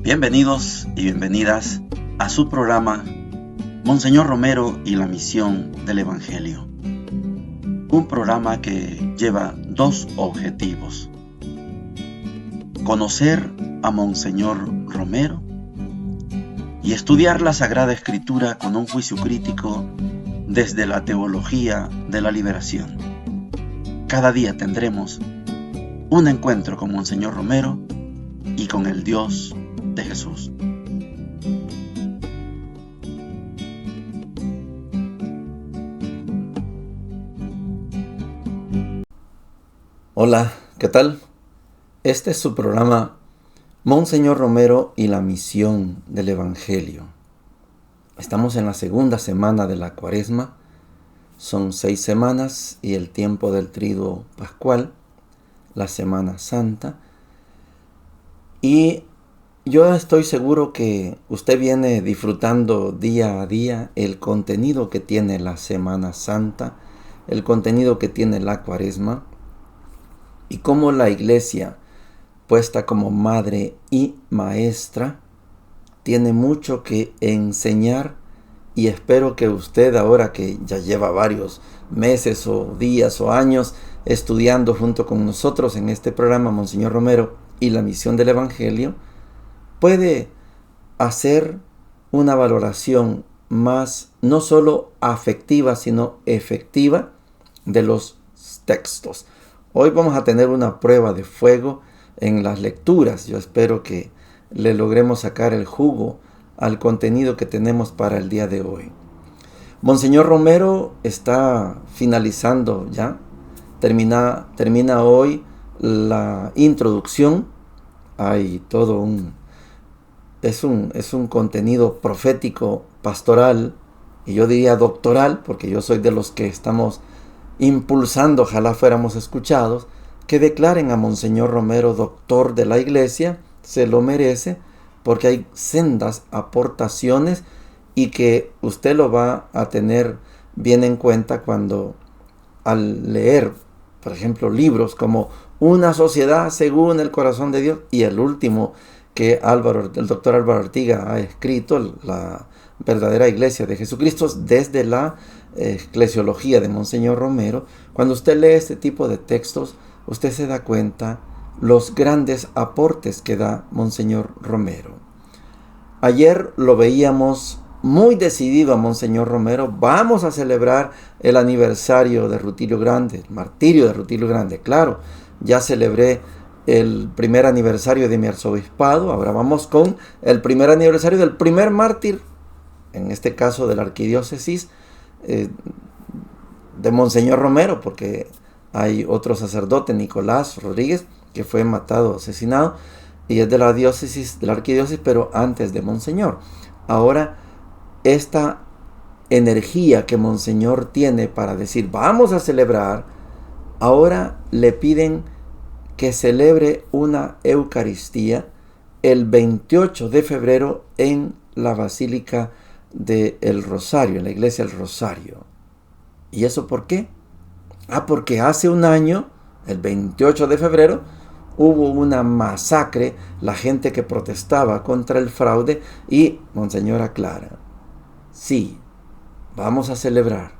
Bienvenidos y bienvenidas a su programa Monseñor Romero y la misión del Evangelio. Un programa que lleva dos objetivos: conocer a Monseñor Romero y estudiar la Sagrada Escritura con un juicio crítico desde la teología de la liberación. Cada día tendremos un encuentro con Monseñor Romero y con el Dios de Jesús. Hola, ¿qué tal? Este es su programa Monseñor Romero y la misión del Evangelio. Estamos en la segunda semana de la Cuaresma. Son 6 semanas y el tiempo del Triduo Pascual, la Semana Santa. Y yo estoy seguro que usted viene disfrutando día a día el contenido que tiene la Semana Santa, el contenido que tiene la Cuaresma, y cómo la Iglesia, puesta como madre y maestra, tiene mucho que enseñar. Y espero que usted, ahora que ya lleva varios meses o días o años estudiando junto con nosotros en este programa Monseñor Romero y la misión del Evangelio, puede hacer una valoración más, no solo afectiva, sino efectiva de los textos. Hoy vamos a tener una prueba de fuego en las lecturas. Yo espero que le logremos sacar el jugo al contenido que tenemos para el día de hoy. Monseñor Romero está finalizando ya, termina hoy la introducción. Hay todo es un contenido profético, pastoral, y yo diría doctoral, porque yo soy de los que estamos impulsando, ojalá fuéramos escuchados, que declaren a Monseñor Romero doctor de la Iglesia. Se lo merece, porque hay sendas aportaciones y que usted lo va a tener bien en cuenta cuando, al leer, por ejemplo, libros como Una sociedad según el corazón de Dios, y el último que el doctor Álvaro Ortiga ha escrito, La verdadera Iglesia de Jesucristo, desde la eclesiología de Monseñor Romero. Cuando usted lee este tipo de textos, usted se da cuenta los grandes aportes que da Monseñor Romero. Ayer lo veíamos muy decidido a Monseñor Romero. Vamos a celebrar el aniversario de Rutilio Grande, el martirio de Rutilio Grande. Claro, ya celebré el primer aniversario de mi arzobispado. Ahora vamos con el primer aniversario del primer mártir, en este caso de la arquidiócesis de Monseñor Romero, porque hay otro sacerdote, Nicolás Rodríguez, que fue matado, asesinado, y es de la diócesis, de la arquidiócesis, pero antes de Monseñor. Ahora, esta energía que Monseñor tiene para decir, vamos a celebrar, ahora le piden que celebre una Eucaristía el 28 de febrero en la Basílica del Rosario, en la Iglesia del Rosario. ¿Y eso por qué? Porque hace un año, el 28 de febrero, hubo una masacre, la gente que protestaba contra el fraude, y Monseñor aclara, sí, vamos a celebrar,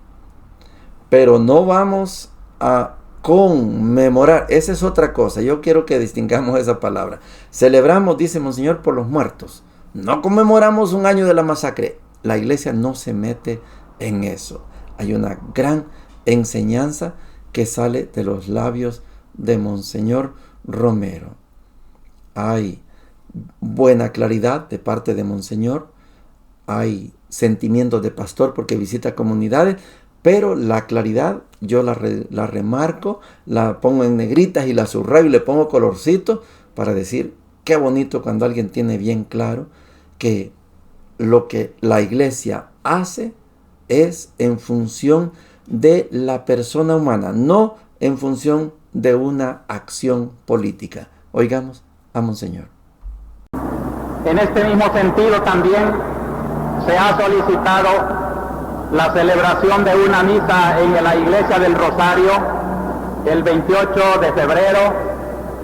pero no vamos a conmemorar. Esa es otra cosa, yo quiero que distingamos esa palabra. Celebramos, dice Monseñor, por los muertos, no conmemoramos un año de la masacre. La Iglesia no se mete en eso. Hay una gran enseñanza que sale de los labios de Monseñor Romero. Hay buena claridad de parte de Monseñor, hay sentimientos de pastor porque visita comunidades, pero la claridad yo la remarco, la pongo en negritas y la subrayo y le pongo colorcito para decir qué bonito cuando alguien tiene bien claro que lo que la Iglesia hace es en función de la persona humana, no en función de una acción política. Oigamos a Monseñor. En este mismo sentido también se ha solicitado la celebración de una misa en la Iglesia del Rosario el 28 de febrero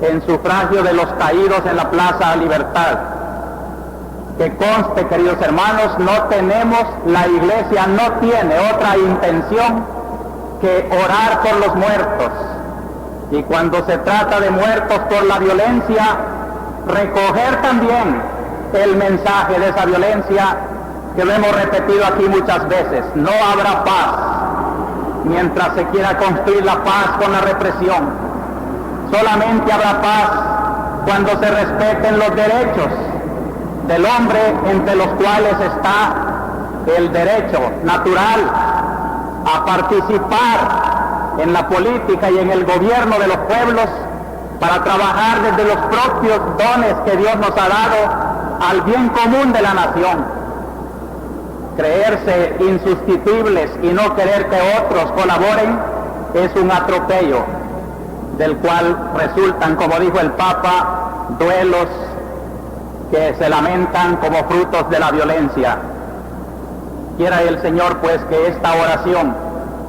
en sufragio de los caídos en la Plaza Libertad. Que conste, queridos hermanos, la Iglesia no tiene otra intención que orar por los muertos. Y cuando se trata de muertos por la violencia, recoger también el mensaje de esa violencia que lo hemos repetido aquí muchas veces. No habrá paz mientras se quiera construir la paz con la represión. Solamente habrá paz cuando se respeten los derechos del hombre, entre los cuales está el derecho natural a participar en la política y en el gobierno de los pueblos para trabajar desde los propios dones que Dios nos ha dado al bien común de la nación. Creerse insustituibles y no querer que otros colaboren es un atropello del cual resultan, como dijo el Papa, duelos que se lamentan como frutos de la violencia. Quiera el Señor pues que esta oración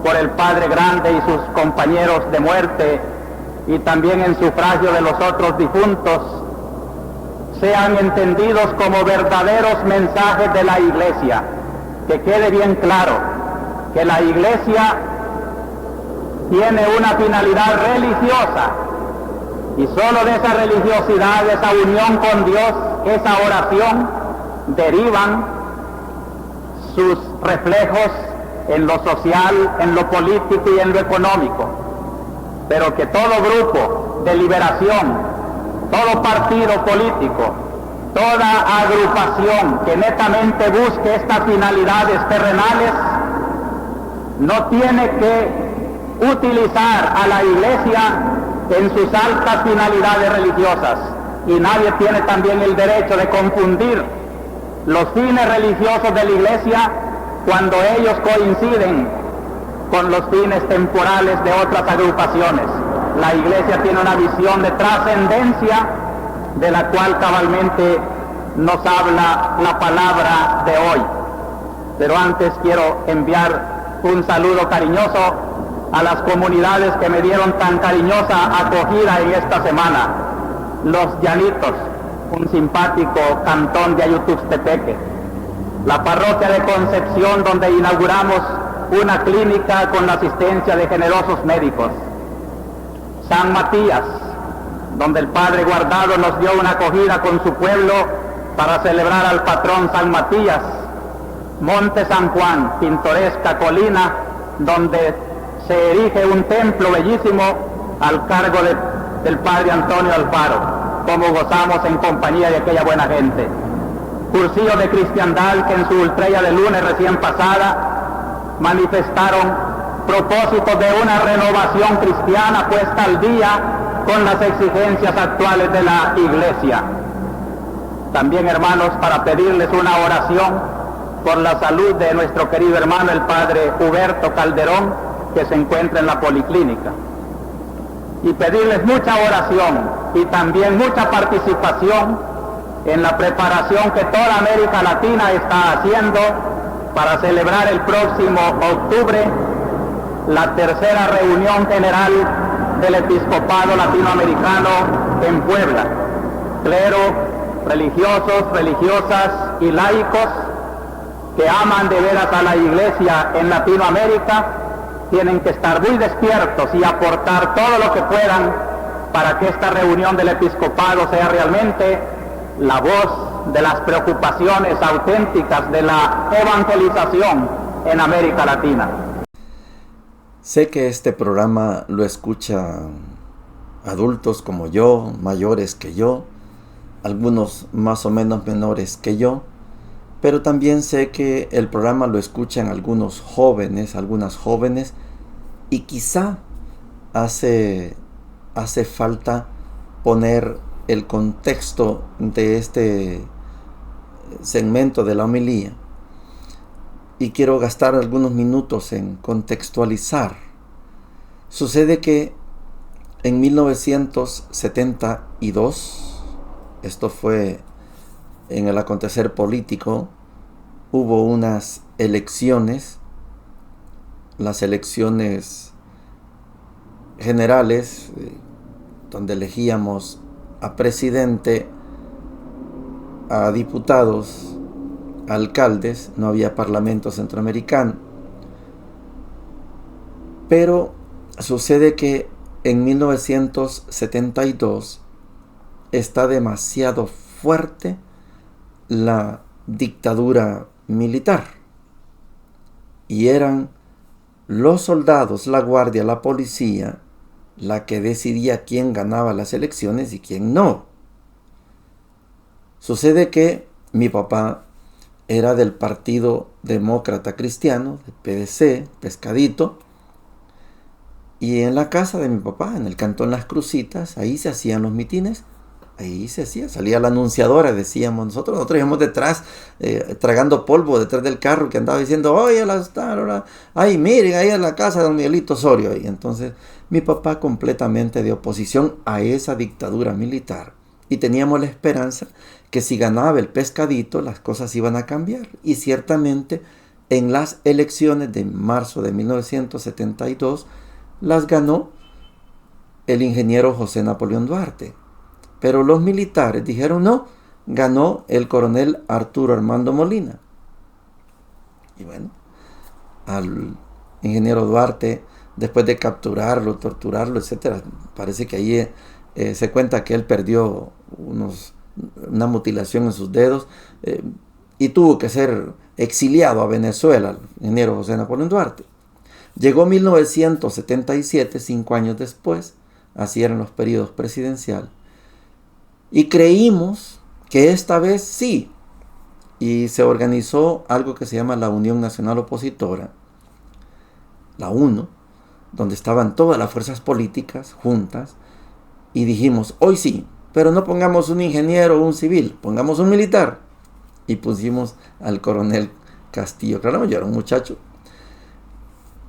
por el Padre Grande y sus compañeros de muerte y también en sufragio de los otros difuntos sean entendidos como verdaderos mensajes de la Iglesia. Que quede bien claro que la Iglesia tiene una finalidad religiosa y solo de esa religiosidad, de esa unión con Dios, esa oración, derivan sus reflejos en lo social, en lo político y en lo económico. Pero que todo grupo de liberación, todo partido político, toda agrupación que netamente busque estas finalidades terrenales, no tiene que utilizar a la Iglesia en sus altas finalidades religiosas. Y nadie tiene también el derecho de confundir los fines religiosos de la Iglesia cuando ellos coinciden con los fines temporales de otras agrupaciones. La Iglesia tiene una visión de trascendencia de la cual cabalmente nos habla la palabra de hoy. Pero antes quiero enviar un saludo cariñoso a las comunidades que me dieron tan cariñosa acogida en esta semana. Los Llanitos, un simpático cantón de Ayutuxtepeque. La parroquia de Concepción, donde inauguramos una clínica con la asistencia de generosos médicos. San Matías, donde el Padre Guardado nos dio una acogida con su pueblo para celebrar al patrón San Matías. Monte San Juan, pintoresca colina, donde se erige un templo bellísimo al cargo del Padre Antonio Alfaro, como gozamos en compañía de aquella buena gente. Cursillos de cristiandad que en su ultrella de lunes recién pasada manifestaron propósitos de una renovación cristiana puesta al día con las exigencias actuales de la Iglesia. También, hermanos, para pedirles una oración por la salud de nuestro querido hermano el Padre Huberto Calderón, que se encuentra en la policlínica. Y pedirles mucha oración y también mucha participación en la preparación que toda América Latina está haciendo para celebrar el próximo octubre la tercera reunión general del Episcopado Latinoamericano en Puebla. Clero, religiosos, religiosas y laicos que aman de veras a la Iglesia en Latinoamérica tienen que estar muy despiertos y aportar todo lo que puedan para que esta reunión del episcopado sea realmente la voz de las preocupaciones auténticas de la evangelización en América Latina. Sé que este programa lo escuchan adultos como yo, mayores que yo, algunos más o menos menores que yo, pero también sé que el programa lo escuchan algunos jóvenes, algunas jóvenes, y quizá hace falta poner el contexto de este segmento de la homilía. Y quiero gastar algunos minutos en contextualizar. Sucede que en 1972, esto fue en el acontecer político, hubo unas elecciones, las elecciones generales, donde elegíamos a presidente a diputados, a alcaldes, no había parlamento centroamericano. Pero sucede que en 1972 está demasiado fuerte la dictadura militar. Y eran los soldados, la guardia, la policía, la que decidía quién ganaba las elecciones y quién no. Sucede que mi papá era del Partido Demócrata Cristiano, del PDC, Pescadito, y en la casa de mi papá, en el cantón Las Crucitas, ahí se hacían los mitines. Ahí se hacía, salía la anunciadora, decíamos nosotros íbamos detrás, tragando polvo detrás del carro que andaba diciendo, oye, ay, miren, ahí en la casa de don Miguelito Osorio. Y entonces mi papá completamente de oposición a esa dictadura militar. Y teníamos la esperanza que si ganaba el Pescadito, las cosas iban a cambiar. Y ciertamente en las elecciones de marzo de 1972, las ganó el ingeniero José Napoleón Duarte. Pero los militares dijeron no, ganó el coronel Arturo Armando Molina. Y bueno, al ingeniero Duarte, después de capturarlo, torturarlo, etc., parece que ahí se cuenta que él perdió una mutilación en sus dedos y tuvo que ser exiliado a Venezuela, el ingeniero José Napoleón Duarte. Llegó 1977, 5 años después, así eran los periodos presidenciales, y creímos que esta vez sí, y se organizó algo que se llama la Unión Nacional Opositora, la UNO, donde estaban todas las fuerzas políticas juntas, y dijimos, hoy sí, pero no pongamos un ingeniero o un civil, pongamos un militar. Y pusimos al coronel Castillo. Claro, yo era un muchacho.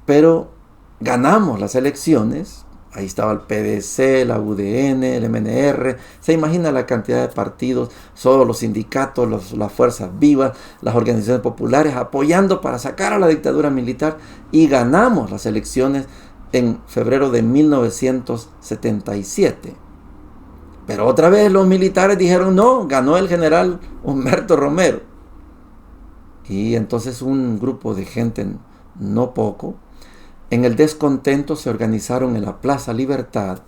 Pero ganamos las elecciones. Ahí estaba el PDC, la UDN, el MNR. Se imagina la cantidad de partidos, solo los sindicatos, las fuerzas vivas, las organizaciones populares apoyando para sacar a la dictadura militar. Y ganamos las elecciones en febrero de 1977. Pero otra vez los militares dijeron no, ganó el general Humberto Romero. Y entonces un grupo de gente, no poco, en el descontento se organizaron en la Plaza Libertad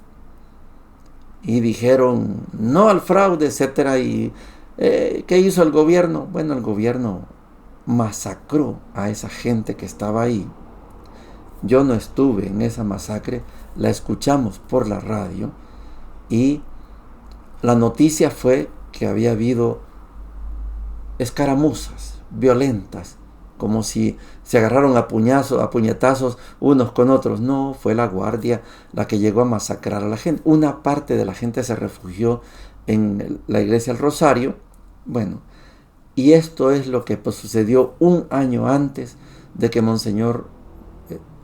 y dijeron no al fraude, etcétera. Y ¿qué hizo el gobierno? Bueno, el gobierno masacró a esa gente que estaba ahí. Yo no estuve en esa masacre, la escuchamos por la radio y la noticia fue que había habido escaramuzas violentas, como si se agarraron a puñetazos unos con otros. No, fue la guardia la que llegó a masacrar a la gente. Una parte de la gente se refugió en la iglesia del Rosario. Bueno, y esto es lo que sucedió un año antes de que Monseñor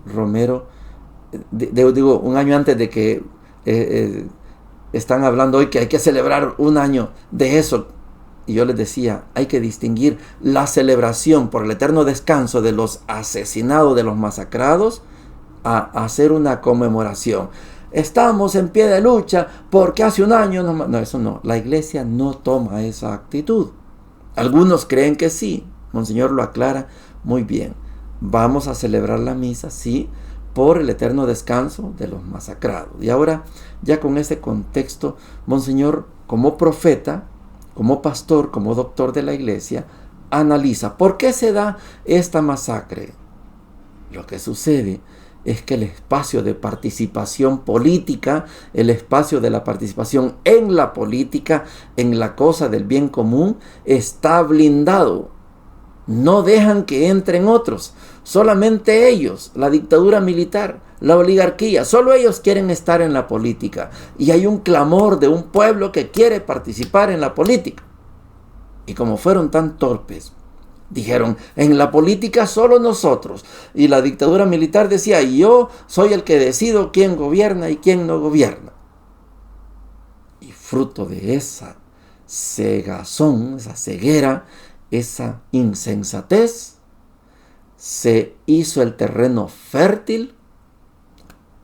Romero, digo, un año antes de que están hablando hoy que hay que celebrar un año de eso. Y yo les decía, hay que distinguir la celebración por el eterno descanso de los asesinados, de los masacrados, a hacer una conmemoración. Estamos en pie de lucha porque hace un año... No, eso no. La iglesia no toma esa actitud. Algunos creen que sí. Monseñor lo aclara muy bien. Vamos a celebrar la misa, sí, por el eterno descanso de los masacrados. Y ahora, ya con ese contexto, Monseñor, como profeta, como pastor, como doctor de la iglesia, analiza por qué se da esta masacre. Lo que sucede es que el espacio de participación política, el espacio de la participación en la política, en la cosa del bien común, está blindado. No dejan que entren otros, solamente ellos, la dictadura militar, la oligarquía, solo ellos quieren estar en la política. Y hay un clamor de un pueblo que quiere participar en la política. Y como fueron tan torpes, dijeron, en la política solo nosotros. Y la dictadura militar decía, yo soy el que decido quién gobierna y quién no gobierna. Y fruto de esa cegazón, esa ceguera, esa insensatez, se hizo el terreno fértil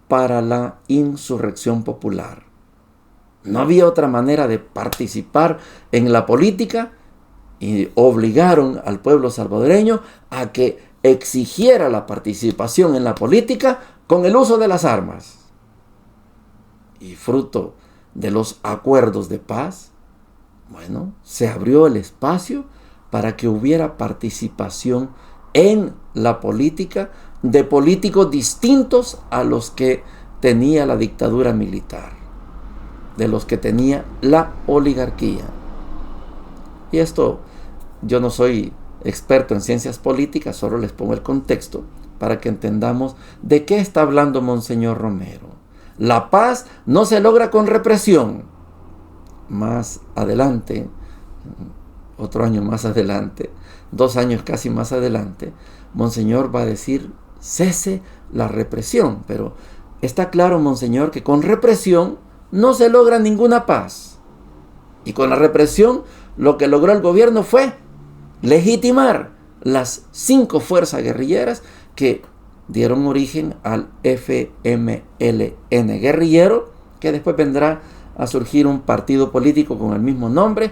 para la insurrección popular. No había otra manera de participar en la política y obligaron al pueblo salvadoreño a que exigiera la participación en la política con el uso de las armas. Y fruto de los acuerdos de paz, bueno, se abrió el espacio para que hubiera participación en la política de políticos distintos a los que tenía la dictadura militar, de los que tenía la oligarquía. Y esto, yo no soy experto en ciencias políticas, solo les pongo el contexto para que entendamos de qué está hablando Monseñor Romero. La paz no se logra con represión. Más adelante, otro año más adelante, 2 años casi más adelante, Monseñor va a decir, cese la represión. Pero está claro, Monseñor, que con represión no se logra ninguna paz. Y con la represión, lo que logró el gobierno fue legitimar las 5 fuerzas guerrilleras que dieron origen al FMLN guerrillero, que después vendrá a surgir un partido político con el mismo nombre,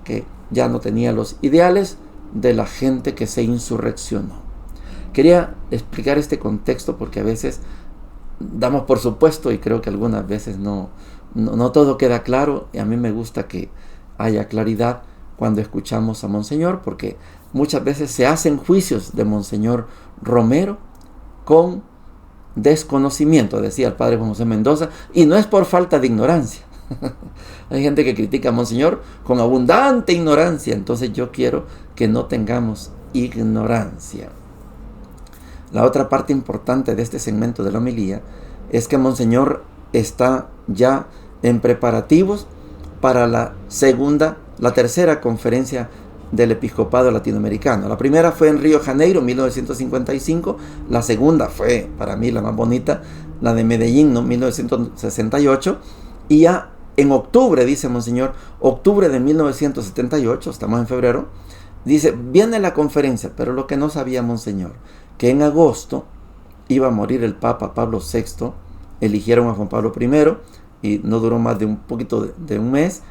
que ya no tenía los ideales de la gente que se insurreccionó. Quería explicar este contexto porque a veces damos por supuesto, y creo que algunas veces no todo queda claro, y a mí me gusta que haya claridad cuando escuchamos a Monseñor, porque muchas veces se hacen juicios de Monseñor Romero con desconocimiento, decía el padre Juan José Mendoza, y no es por falta de ignorancia. Hay gente que critica a Monseñor con abundante ignorancia, entonces yo quiero que no tengamos ignorancia. La otra parte importante de este segmento de la homilía es que Monseñor está ya en preparativos para la tercera conferencia del episcopado latinoamericano. La primera fue en Río de Janeiro, 1955. La segunda fue, para mí, la más bonita, la de Medellín, ¿no? 1968. Y ya en octubre, dice Monseñor, octubre de 1978, estamos en febrero, dice, viene la conferencia, pero lo que no sabía Monseñor, que en agosto iba a morir el Papa Pablo VI, eligieron a Juan Pablo I, y no duró más de un poquito de un mes,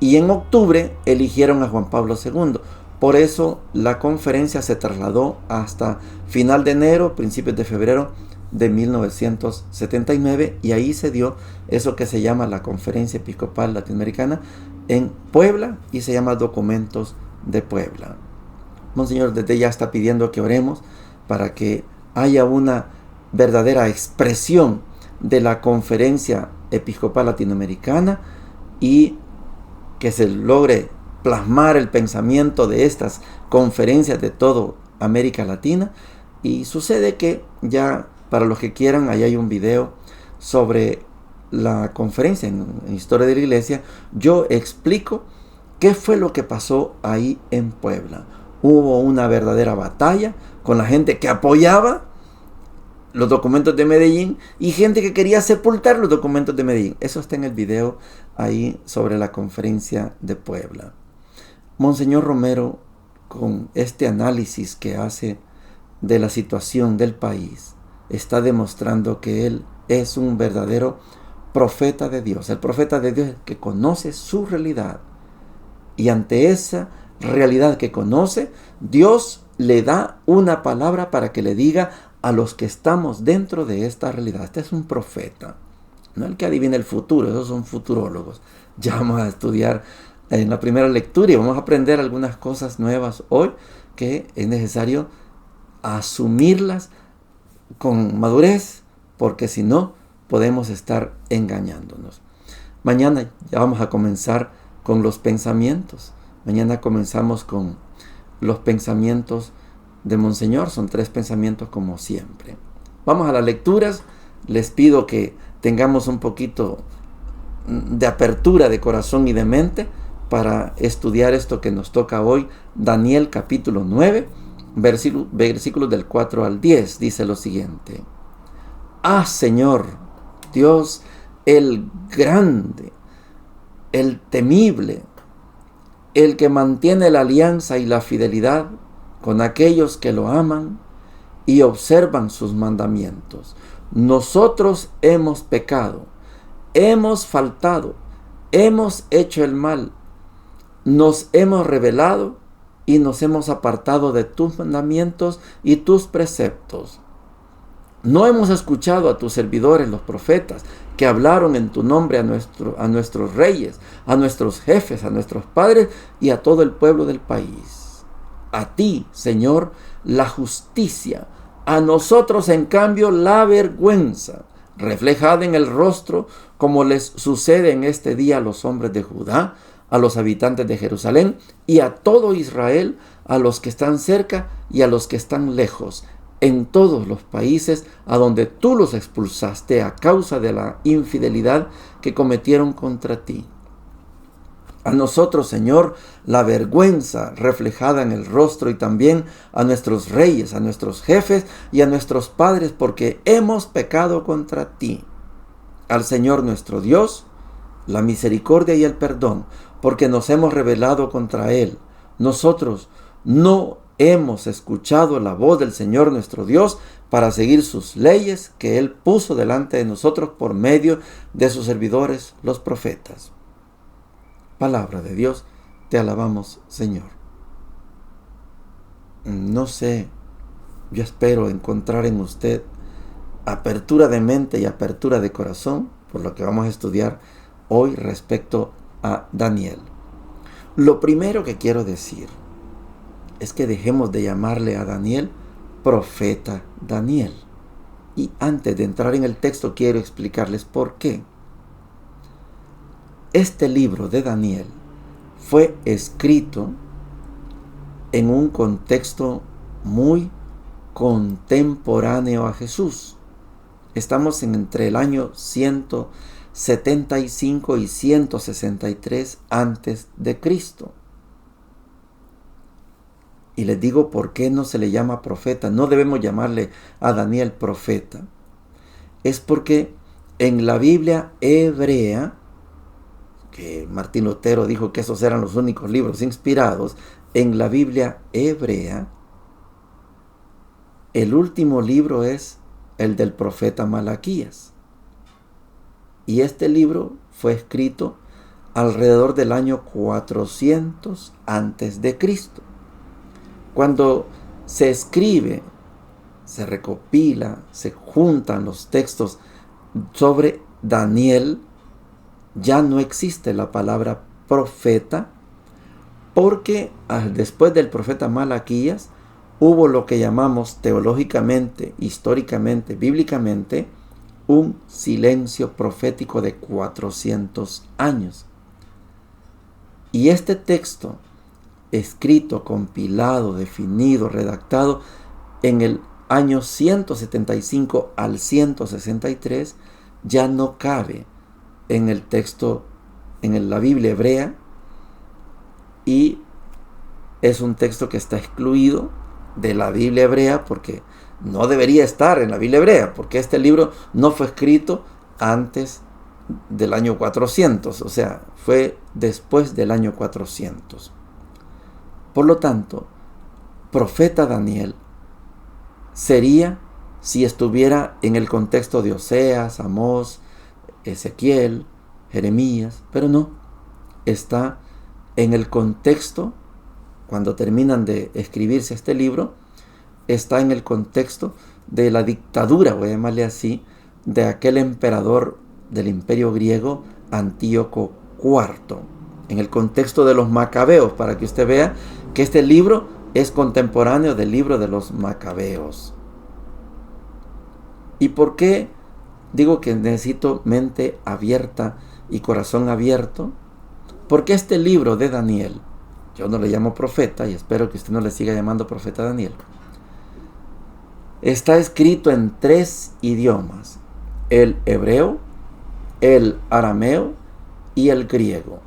y en octubre eligieron a Juan Pablo II. Por eso la conferencia se trasladó hasta final de enero, principios de febrero de 1979, y ahí se dio eso que se llama la Conferencia Episcopal Latinoamericana en Puebla, y se llama Documentos de Puebla. Monseñor desde ya está pidiendo que oremos para que haya una verdadera expresión de la Conferencia Episcopal Latinoamericana y que se logre plasmar el pensamiento de estas conferencias de toda América Latina. Y sucede que ya, para los que quieran, ahí hay un video sobre la conferencia en Historia de la Iglesia. Yo explico qué fue lo que pasó ahí en Puebla. Hubo una verdadera batalla con la gente que apoyaba los documentos de Medellín y gente que quería sepultar los documentos de Medellín. Eso está en el video ahí sobre la conferencia de Puebla. Monseñor Romero, con este análisis que hace de la situación del país, está demostrando que él es un verdadero profeta de Dios. El profeta de Dios que conoce su realidad. Y ante esa realidad que conoce, Dios le da una palabra para que le diga a los que estamos dentro de esta realidad. Este es un profeta, no el que adivina el futuro, esos son futurólogos. Ya vamos a estudiar en la primera lectura y vamos a aprender algunas cosas nuevas hoy que es necesario asumirlas con madurez, porque si no podemos estar engañándonos. Mañana ya vamos a comenzar con los pensamientos. Mañana comenzamos con los pensamientos de Monseñor. Son 3 pensamientos como siempre. Vamos a las lecturas. Les pido que tengamos un poquito de apertura de corazón y de mente para estudiar esto que nos toca hoy. Daniel capítulo 9, versículos del 4 al 10. Dice lo siguiente: Ah, Señor, Dios el grande, el temible, el que mantiene la alianza y la fidelidad con aquellos que lo aman y observan sus mandamientos. Nosotros hemos pecado, hemos faltado, hemos hecho el mal, nos hemos rebelado y nos hemos apartado de tus mandamientos y tus preceptos. No hemos escuchado a tus servidores, los profetas, que hablaron en tu nombre a nuestros reyes, a nuestros jefes, a nuestros padres y a todo el pueblo del país. A ti, Señor, la justicia, a nosotros, en cambio, la vergüenza, reflejada en el rostro, como les sucede en este día a los hombres de Judá, a los habitantes de Jerusalén y a todo Israel, a los que están cerca y a los que están lejos, en todos los países a donde tú los expulsaste a causa de la infidelidad que cometieron contra ti. A nosotros, Señor, la vergüenza reflejada en el rostro y también a nuestros reyes, a nuestros jefes y a nuestros padres, porque hemos pecado contra ti. Al Señor nuestro Dios, la misericordia y el perdón, porque nos hemos rebelado contra Él. Nosotros no hemos escuchado la voz del Señor nuestro Dios para seguir sus leyes que Él puso delante de nosotros por medio de sus servidores, los profetas. Palabra de Dios, te alabamos, Señor. No sé, yo espero encontrar en usted apertura de mente y apertura de corazón por lo que vamos a estudiar hoy respecto a Daniel. Lo primero que quiero decir es que dejemos de llamarle a Daniel profeta Daniel. Y antes de entrar en el texto quiero explicarles por qué. Este libro de Daniel fue escrito en un contexto muy contemporáneo a Jesús. Estamos entre el año 175 y 163 antes de Cristo. Y les digo por qué no se le llama profeta. No debemos llamarle a Daniel profeta. Es porque en la Biblia hebrea, que Martín Lutero dijo que esos eran los únicos libros inspirados, en la Biblia hebrea, el último libro es el del profeta Malaquías. Y este libro fue escrito alrededor del año 400 antes de Cristo. Cuando se escribe, se recopila, se juntan los textos sobre Daniel, ya no existe la palabra profeta, porque después del profeta Malaquías hubo lo que llamamos teológicamente, históricamente, bíblicamente, un silencio profético de 400 años. Y este texto, escrito, compilado, definido, redactado en el año 175 al 163, ya no cabe en el texto, en la Biblia hebrea, y es un texto que está excluido de la Biblia hebrea porque no debería estar en la Biblia hebrea, porque este libro no fue escrito antes del año 400, o sea, fue después del año 400. Por lo tanto, profeta Daniel sería si estuviera en el contexto de Oseas, Amós, Ezequiel, Jeremías, pero no, está en el contexto, cuando terminan de escribirse este libro, está en el contexto de la dictadura, voy a llamarle así, de aquel emperador del imperio griego, Antíoco IV, en el contexto de los macabeos, para que usted vea que este libro es contemporáneo del libro de los macabeos. ¿Y por qué digo que necesito mente abierta y corazón abierto? Porque este libro de Daniel, yo no le llamo profeta y espero que usted no le siga llamando profeta Daniel, está escrito en 3 idiomas: el hebreo, el arameo y el griego.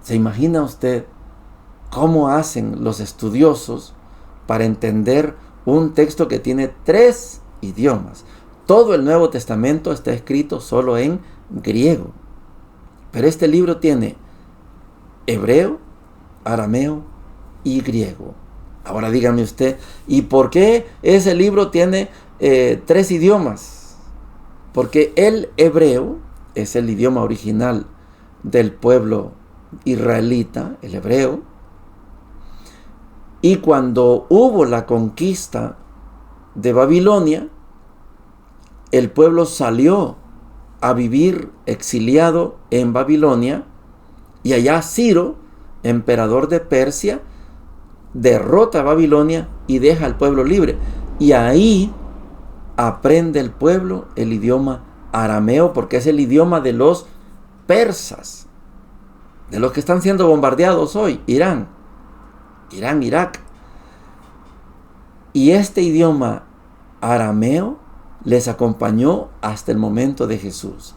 ¿Se imagina usted cómo hacen los estudiosos para entender un texto que tiene 3 idiomas? Todo el Nuevo Testamento está escrito solo en griego, pero este libro tiene hebreo, arameo y griego. Ahora dígame usted, ¿y por qué ese libro tiene 3 idiomas? Porque el hebreo es el idioma original del pueblo israelita, el hebreo. Y cuando hubo la conquista de Babilonia, el pueblo salió a vivir exiliado en Babilonia, y allá Ciro, emperador de Persia, derrota a Babilonia y deja al pueblo libre. Y ahí aprende el pueblo el idioma arameo, porque es el idioma de los persas, de los que están siendo bombardeados hoy, Irán, Irak. Y este idioma arameo les acompañó hasta el momento de Jesús.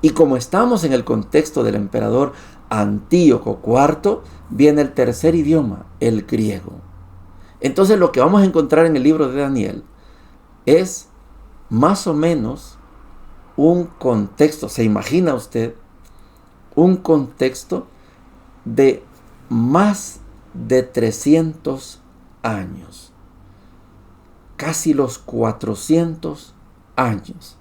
Y como estamos en el contexto del emperador Antíoco IV, viene el tercer idioma, el griego. Entonces lo que vamos a encontrar en el libro de Daniel es más o menos un contexto, ¿se imagina usted? Un contexto de más de 300 años, casi los 400 años.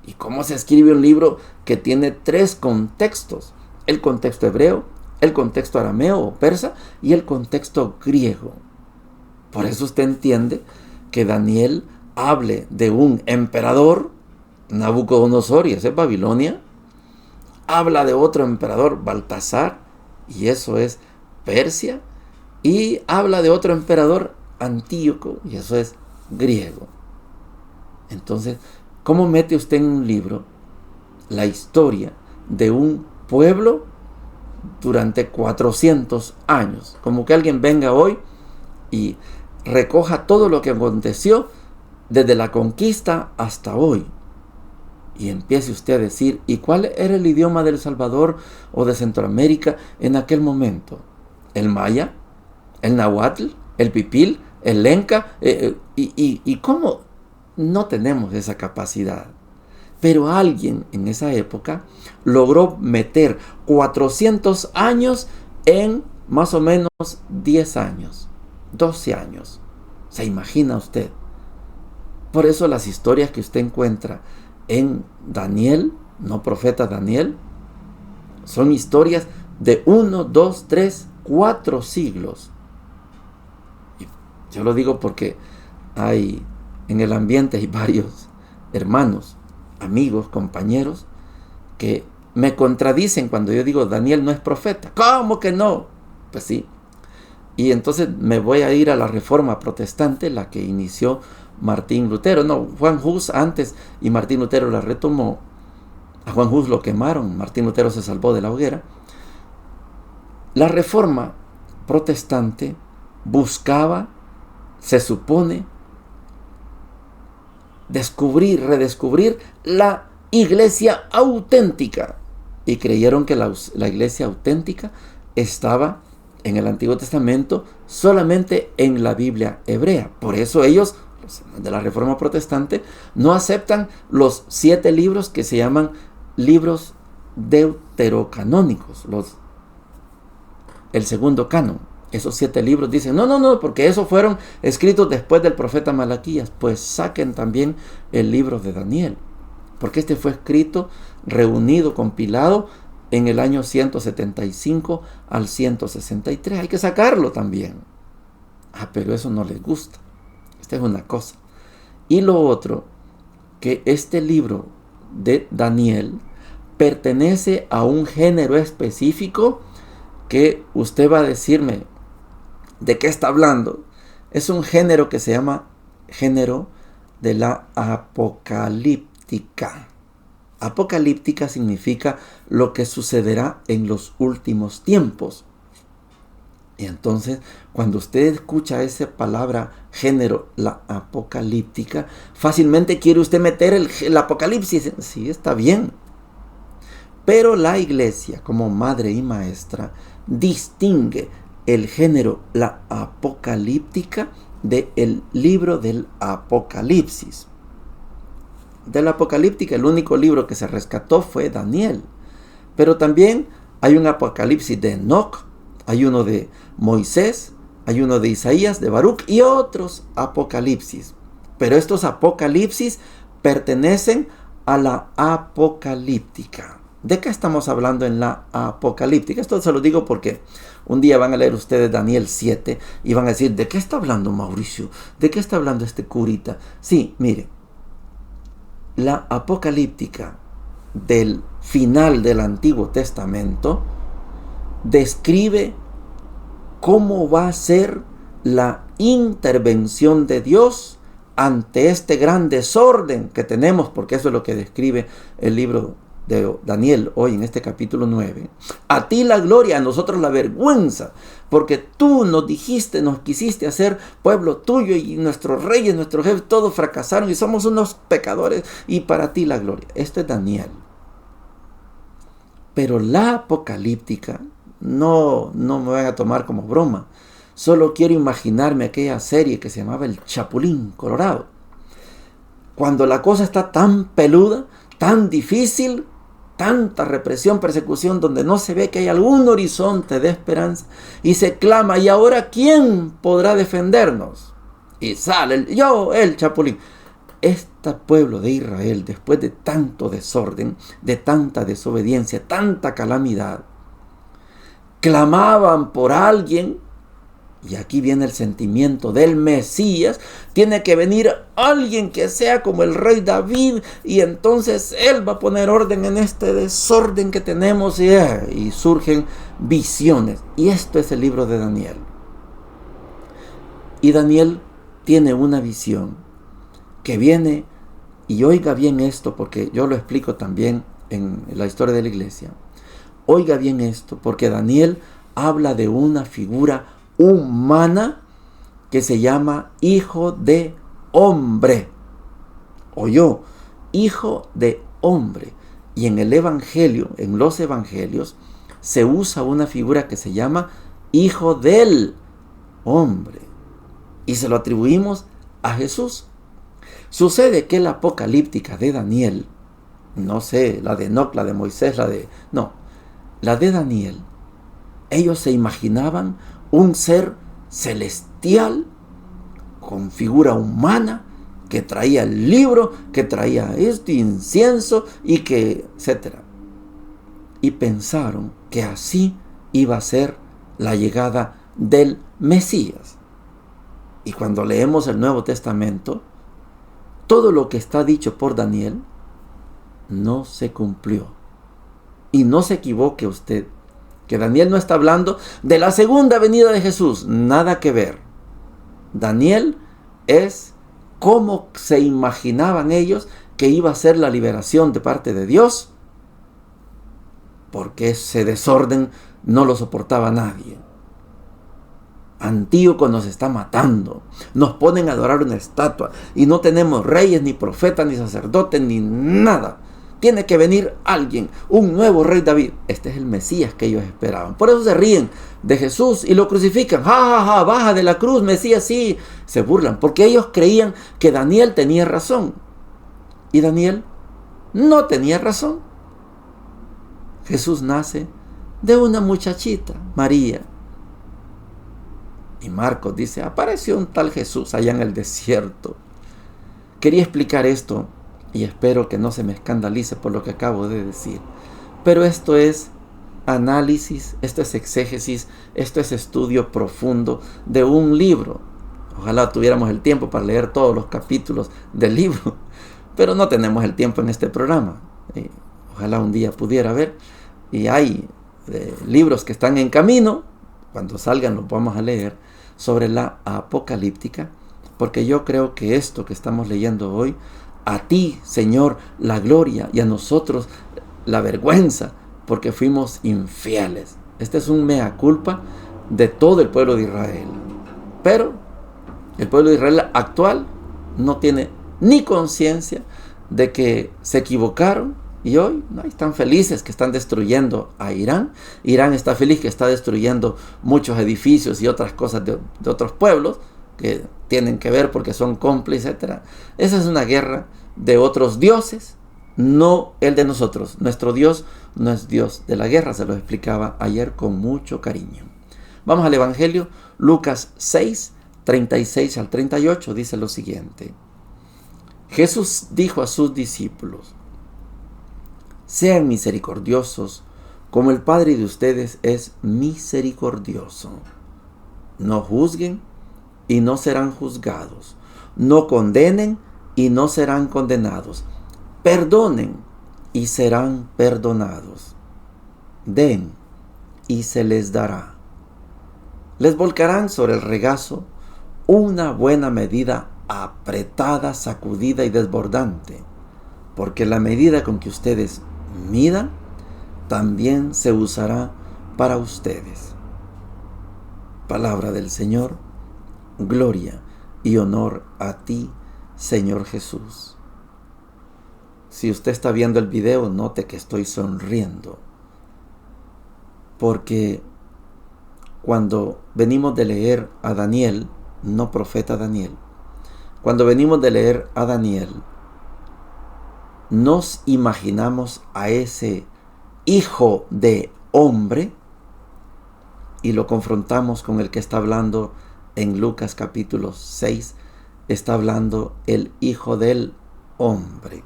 ¿Y cómo se escribe un libro que tiene 3 contextos? El contexto hebreo, el contexto arameo o persa y el contexto griego. Por eso usted entiende que Daniel hable de un emperador, Nabucodonosor, y ese es Babilonia. Habla de otro emperador, Baltasar, y eso es Persia. Y habla de otro emperador, Antíoco, y eso es griego. Entonces, ¿cómo mete usted en un libro la historia de un pueblo durante 400 años? Como que alguien venga hoy y recoja todo lo que aconteció desde la conquista hasta hoy. Y empiece usted a decir, ¿y cuál era el idioma de El Salvador o de Centroamérica en aquel momento? ¿El maya? ¿El náhuatl? ¿El pipil? ¿El lenca? ¿Y cómo? No tenemos esa capacidad. Pero alguien en esa época logró meter 400 años en más o menos 10 años, 12 años. ¿Se imagina usted? Por eso las historias que usted encuentra en Daniel, no profeta Daniel, son historias de 1, 2, 3, 4 siglos. Y yo lo digo porque en el ambiente hay varios hermanos, amigos, compañeros que me contradicen cuando yo digo Daniel no es profeta. ¿Cómo que no? Pues sí. Y entonces me voy a ir a la Reforma Protestante, la que inició Martín Lutero. No, Juan Hus antes y Martín Lutero la retomó. A Juan Hus lo quemaron, Martín Lutero se salvó de la hoguera. La Reforma Protestante buscaba, se supone, redescubrir la iglesia auténtica. Y creyeron que la iglesia auténtica estaba en el Antiguo Testamento solamente en la Biblia hebrea. Por eso ellos, de la Reforma Protestante, no aceptan los 7 libros que se llaman libros deuterocanónicos, el segundo canon. Esos 7 libros dicen, no, porque esos fueron escritos después del profeta Malaquías. Pues saquen también el libro de Daniel, porque este fue escrito, reunido, compilado en el año 175 al 163. Hay que sacarlo también. Pero eso no les gusta. Esta es una cosa. Y lo otro, que este libro de Daniel pertenece a un género específico que usted va a decirme de qué está hablando. Es un género que se llama género de la apocalíptica. Apocalíptica significa lo que sucederá en los últimos tiempos. Y entonces, cuando usted escucha esa palabra género, la apocalíptica, fácilmente quiere usted meter el apocalipsis. Sí, está bien. Pero la iglesia, como madre y maestra, distingue el género, la apocalíptica, del libro del Apocalipsis. De la apocalíptica, el único libro que se rescató fue Daniel. Pero también hay un apocalipsis de Enoc, hay uno de Moisés, hay uno de Isaías, de Baruch y otros apocalipsis. Pero estos apocalipsis pertenecen a la apocalíptica. ¿De qué estamos hablando en la apocalíptica? Esto se lo digo porque un día van a leer ustedes Daniel 7 y van a decir, ¿de qué está hablando Mauricio? ¿De qué está hablando este curita? Sí, mire, la apocalíptica del final del Antiguo Testamento describe cómo va a ser la intervención de Dios ante este gran desorden que tenemos, porque eso es lo que describe el libro de Daniel hoy en este capítulo 9. A ti la gloria, a nosotros la vergüenza, porque tú nos dijiste, nos quisiste hacer pueblo tuyo y nuestros reyes, nuestros jefes, todos fracasaron y somos unos pecadores y para ti la gloria. Esto es Daniel. Pero la apocalíptica, no me van a tomar como broma. Solo quiero imaginarme aquella serie que se llamaba El Chapulín Colorado. Cuando la cosa está tan peluda, tan difícil, tanta represión, persecución, donde no se ve que hay algún horizonte de esperanza, y se clama, ¿y ahora quién podrá defendernos? Y sale el Chapulín. Este pueblo de Israel, después de tanto desorden, de tanta desobediencia, tanta calamidad, clamaban por alguien. Y aquí viene el sentimiento del Mesías. Tiene que venir alguien que sea como el rey David. Y entonces él va a poner orden en este desorden que tenemos. Y surgen visiones. Y esto es el libro de Daniel. Y Daniel tiene una visión que viene. Y oiga bien esto, porque yo lo explico también en la historia de la iglesia. Oiga bien esto, porque Daniel habla de una figura humana que se llama hijo de hombre. Oyó, hijo de hombre. Y en el evangelio, en los evangelios, se usa una figura que se llama hijo del hombre. Y se lo atribuimos a Jesús. Sucede que la apocalíptica de Daniel, no sé, la de Enoc, la de Moisés, la de Daniel, ellos se imaginaban un ser celestial con figura humana que traía el libro, que traía incienso y que etcétera. Y pensaron que así iba a ser la llegada del Mesías. Y cuando leemos el Nuevo Testamento, todo lo que está dicho por Daniel no se cumplió. Y no se equivoque usted, que Daniel no está hablando de la segunda venida de Jesús. Nada que ver. Daniel es cómo se imaginaban ellos que iba a ser la liberación de parte de Dios, porque ese desorden no lo soportaba nadie. Antíoco nos está matando. Nos ponen a adorar una estatua y no tenemos reyes, ni profetas, ni sacerdotes, ni nada. Tiene que venir alguien, un nuevo rey David. Este es el Mesías que ellos esperaban. Por eso se ríen de Jesús y lo crucifican. ¡Ja, baja de la cruz, Mesías! Sí, se burlan porque ellos creían que Daniel tenía razón. Y Daniel no tenía razón. Jesús nace de una muchachita, María. Y Marcos dice, apareció un tal Jesús allá en el desierto. Quería explicar esto y espero que no se me escandalice por lo que acabo de decir. Pero esto es análisis, esto es exégesis, esto es estudio profundo de un libro. Ojalá tuviéramos el tiempo para leer todos los capítulos del libro, pero no tenemos el tiempo en este programa. Ojalá un día pudiera ver. Y hay libros que están en camino, cuando salgan los vamos a leer, sobre la apocalíptica, porque yo creo que esto que estamos leyendo hoy, a ti, Señor, la gloria, y a nosotros la vergüenza, porque fuimos infieles. Este es un mea culpa de todo el pueblo de Israel. Pero el pueblo de Israel actual no tiene ni conciencia de que se equivocaron, y hoy ¿no? están felices que están destruyendo a Irán. Irán está feliz que está destruyendo muchos edificios y otras cosas de otros pueblos que tienen que ver porque son cómplices, etc. Esa es una guerra de otros dioses, no el de nosotros. Nuestro Dios no es Dios de la guerra, se lo explicaba ayer con mucho cariño. Vamos al Evangelio, Lucas 6, 36 al 38, dice lo siguiente. Jesús dijo a sus discípulos, sean misericordiosos, como el Padre de ustedes es misericordioso. No juzguen y no serán juzgados. No condenen y no serán condenados. Perdonen y serán perdonados. Den y se les dará. Les volcarán sobre el regazo una buena medida apretada, sacudida y desbordante, porque la medida con que ustedes midan también se usará para ustedes. Palabra del Señor. Gloria y honor a ti, Señor Jesús. Si usted está viendo el video, note que estoy sonriendo, porque cuando venimos de leer a Daniel, no profeta Daniel, cuando venimos de leer a Daniel, nos imaginamos a ese hijo de hombre y lo confrontamos con el que está hablando en Lucas capítulo 6. Está hablando el hijo del hombre.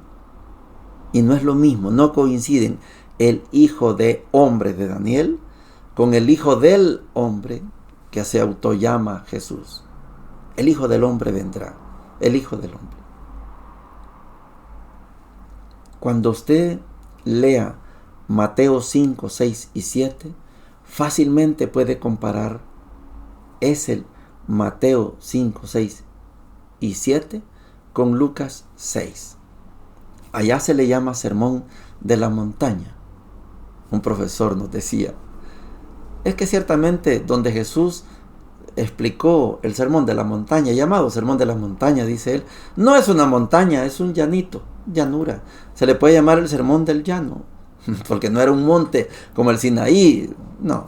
Y no es lo mismo, no coinciden el hijo de hombre de Daniel con el hijo del hombre que se autollama Jesús. El hijo del hombre vendrá, el hijo del hombre. Cuando usted lea Mateo 5, 6 y 7, fácilmente puede comparar ese Mateo 5, 6 y 7 con Lucas 6. Allá se le llama Sermón de la Montaña. Un profesor nos decía, es que ciertamente donde Jesús explicó el Sermón de la Montaña, llamado Sermón de la Montaña, dice él, no es una montaña, es un llanito, llanura. Se le puede llamar el Sermón del Llano, porque no era un monte como el Sinaí, no.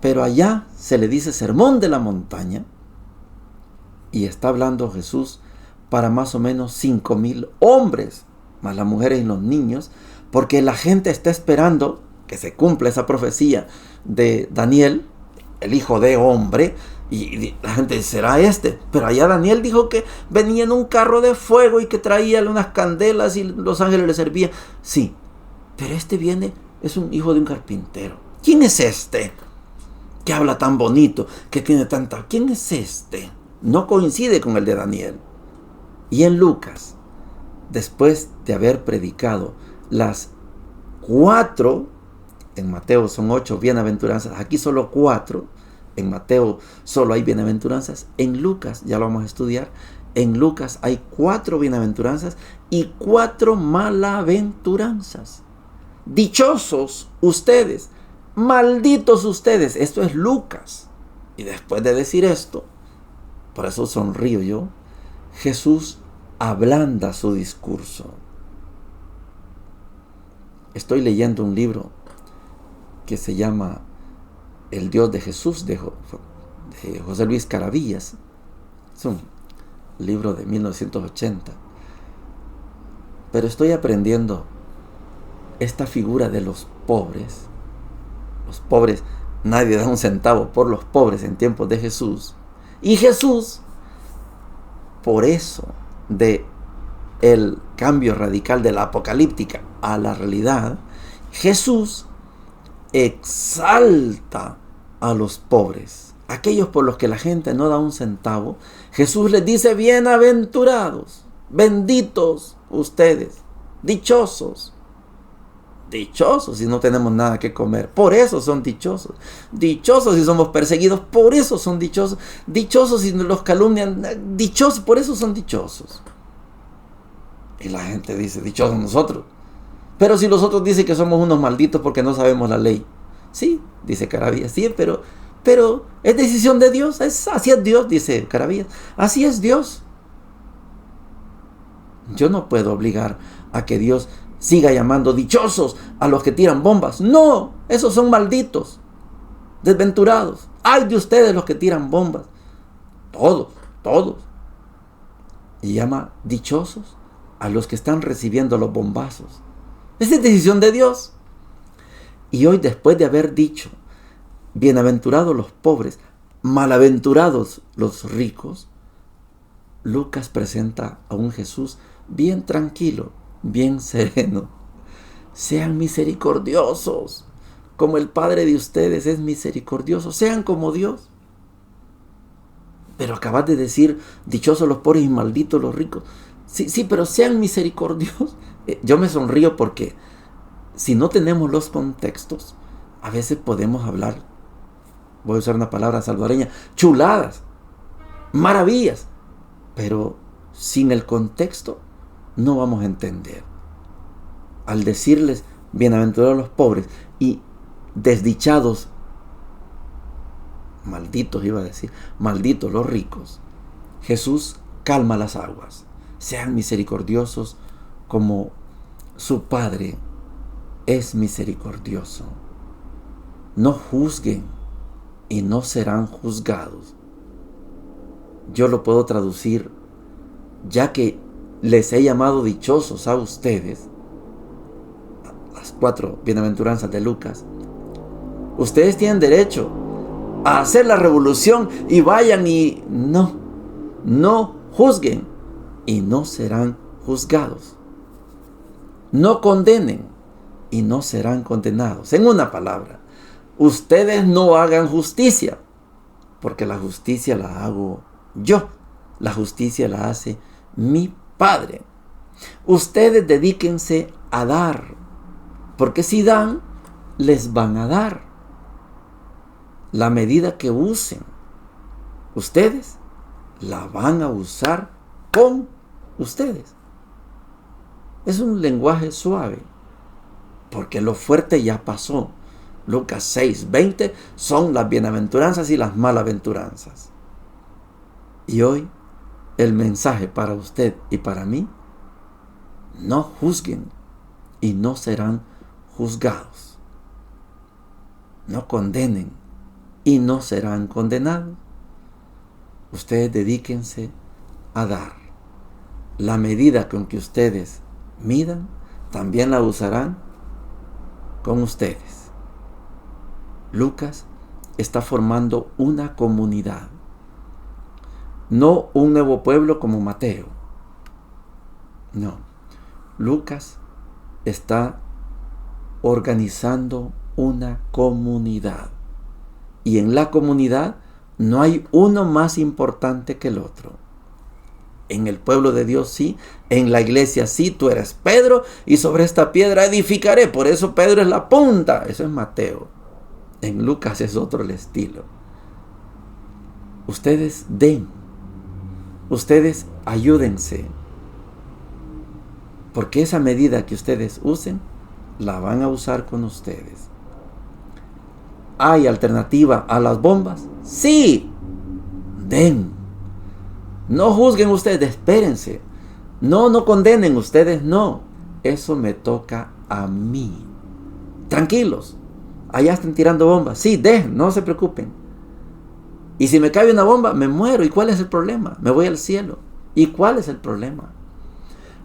Pero allá se le dice Sermón de la Montaña, y está hablando Jesús para más o menos 5,000 hombres, más las mujeres y los niños, porque la gente está esperando que se cumpla esa profecía de Daniel, el hijo de hombre, y la gente dice, ¿será este? Pero allá Daniel dijo que venía en un carro de fuego y que traía unas candelas y los ángeles le servían. Sí, pero este viene, es un hijo de un carpintero. ¿Quién es este? Que habla tan bonito, que tiene tanta... ¿Quién es este? No coincide con el de Daniel. Y en Lucas, después de haber predicado las 4, en Mateo son 8 bienaventuranzas, aquí solo 4, en Mateo solo hay bienaventuranzas, en Lucas, ya lo vamos a estudiar, en Lucas hay 4 bienaventuranzas y 4 malaventuranzas. Dichosos ustedes, malditos ustedes. Esto es Lucas. Y después de decir esto, por eso sonrío yo, Jesús ablanda su discurso. Estoy leyendo un libro que se llama El Dios de Jesús, de José Luis Caravillas. Es un libro de 1980. Pero estoy aprendiendo esta figura de los pobres. Los pobres, nadie da un centavo por los pobres en tiempos de Jesús. Y Jesús, por eso de el cambio radical de la apocalíptica a la realidad, Jesús exalta a los pobres, aquellos por los que la gente no da un centavo. Jesús les dice, bienaventurados, benditos ustedes, dichosos. Dichosos si no tenemos nada que comer, por eso son dichosos. Dichosos si somos perseguidos, por eso son dichosos. Dichosos si los calumnian, dichosos, por eso son dichosos. Y la gente dice, dichosos nosotros. Pero si los otros dicen que somos unos malditos porque no sabemos la ley. Sí, dice Caravillas, sí, pero es decisión de Dios. Así es Dios, dice Caravillas. Así es Dios. Yo no puedo obligar a que Dios siga llamando dichosos a los que tiran bombas. No, esos son malditos, desventurados. Ay de ustedes los que tiran bombas. Todos. Y llama dichosos a los que están recibiendo los bombazos. Esa es decisión de Dios. Y hoy, después de haber dicho, bienaventurados los pobres, malaventurados los ricos, Lucas presenta a un Jesús bien tranquilo, bien sereno, Sean misericordiosos, como el Padre de ustedes es misericordioso. Sean como Dios. Pero acabas de decir, dichosos los pobres y malditos los ricos. Sí, pero sean misericordiosos. Yo me sonrío porque si no tenemos los contextos, a veces podemos hablar, voy a usar una palabra salvadoreña, chuladas, maravillas, pero sin el contexto no vamos a entender. Al decirles, bienaventurados los pobres y desdichados, malditos iba a decir, malditos los ricos, Jesús calma las aguas. Sean misericordiosos como su Padre es misericordioso. No juzguen y no serán juzgados. Yo lo puedo traducir, ya que les he llamado dichosos a ustedes, las 4 bienaventuranzas de Lucas. Ustedes tienen derecho a hacer la revolución y vayan y no juzguen y no serán juzgados. No condenen y no serán condenados. En una palabra, ustedes no hagan justicia, porque la justicia la hago yo. La justicia la hace mi Padre. Ustedes dedíquense a dar, porque si dan, les van a dar. La medida que usen, ustedes la van a usar con ustedes. Es un lenguaje suave, porque lo fuerte ya pasó. Lucas 6:20 son las bienaventuranzas y las malaventuranzas. Y hoy el mensaje para usted y para mí: no juzguen y no serán juzgados. No condenen y no serán condenados. Ustedes dedíquense a dar. La medida con que ustedes midan, también la usarán con ustedes. Lucas está formando una comunidad, no un nuevo pueblo como Mateo. No, Lucas está organizando una comunidad. Y en la comunidad no hay uno más importante que el otro. En el pueblo de Dios sí, en la iglesia sí, tú eres Pedro y sobre esta piedra edificaré. Por eso Pedro es la punta. Eso es Mateo. En Lucas es otro el estilo. Ustedes den. Ustedes ayúdense. Porque esa medida que ustedes usen, la van a usar con ustedes. ¿Hay alternativa a las bombas? Sí. Den. No juzguen ustedes, espérense. No condenen ustedes, no. Eso me toca a mí. Tranquilos. Allá están tirando bombas. Sí, dejen, no se preocupen. Y si me cae una bomba, me muero. ¿Y cuál es el problema? Me voy al cielo. ¿Y cuál es el problema?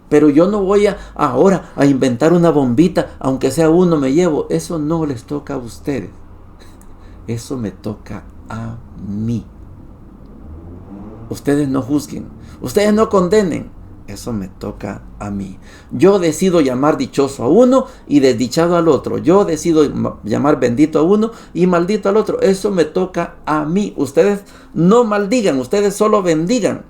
Pero yo no voy ahora a inventar una bombita, aunque sea uno me llevo. Eso no les toca a ustedes. Eso me toca a mí. Ustedes no juzguen. Ustedes no condenen. Eso me toca a mí. Yo decido llamar dichoso a uno y desdichado al otro. Yo decido llamar bendito a uno y maldito al otro. Eso me toca a mí. Ustedes no maldigan, ustedes solo bendigan.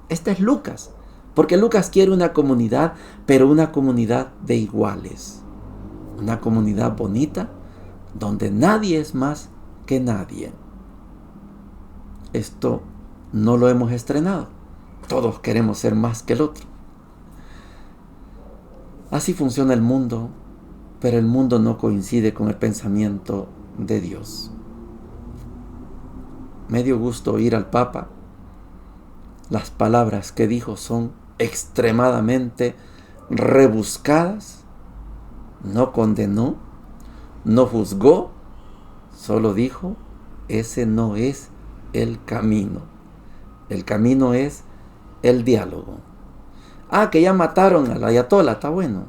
Este es Lucas. Porque Lucas quiere una comunidad, pero una comunidad de iguales. Una comunidad bonita, donde nadie es más que nadie. Esto no lo hemos estrenado. Todos queremos ser más que el otro. Así funciona el mundo, pero el mundo no coincide con el pensamiento de Dios. Me dio gusto oír al Papa. Las palabras que dijo son extremadamente rebuscadas. No condenó, no juzgó, solo dijo: ese no es el camino. El camino es el diálogo. Que ya mataron al ayatolá, está bueno.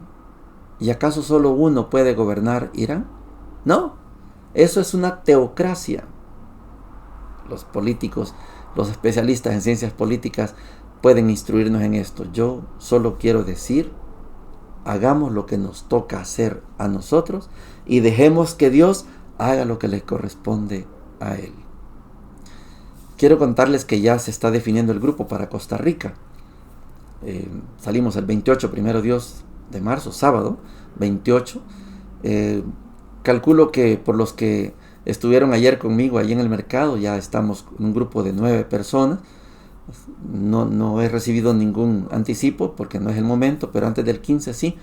¿Y acaso solo uno puede gobernar Irán? No, eso es una teocracia. Los políticos, los especialistas en ciencias políticas pueden instruirnos en esto. Yo solo quiero decir hagamos lo que nos toca hacer a nosotros y dejemos que Dios haga lo que le corresponde a Él. Quiero contarles que ya se está definiendo el grupo para Costa Rica. Salimos el 28, primero Dios, de marzo, sábado 28. Calculo que por los que estuvieron ayer conmigo allí en el mercado, ya estamos en un grupo de 9 personas. No he recibido ningún anticipo porque no es el momento, pero antes del 15 sí,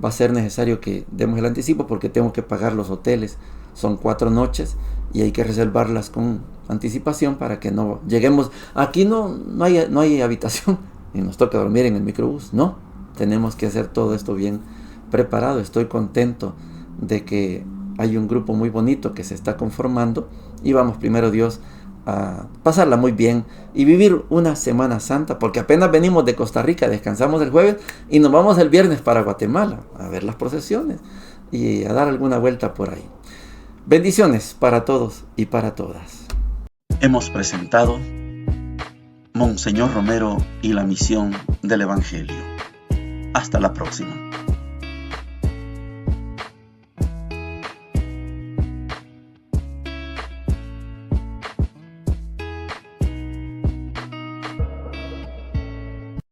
va a ser necesario que demos el anticipo porque tengo que pagar los hoteles. Son 4 noches y hay que reservarlas con anticipación para que no lleguemos. Aquí no hay habitación y nos toca dormir en el microbús. No, tenemos que hacer todo esto bien preparado. Estoy contento de que hay un grupo muy bonito que se está conformando y vamos, primero Dios, a pasarla muy bien y vivir una Semana Santa, porque apenas venimos de Costa Rica, descansamos el jueves y nos vamos el viernes para Guatemala a ver las procesiones y a dar alguna vuelta por ahí. Bendiciones para todos y para todas. Hemos presentado Monseñor Romero y la misión del Evangelio. Hasta la próxima.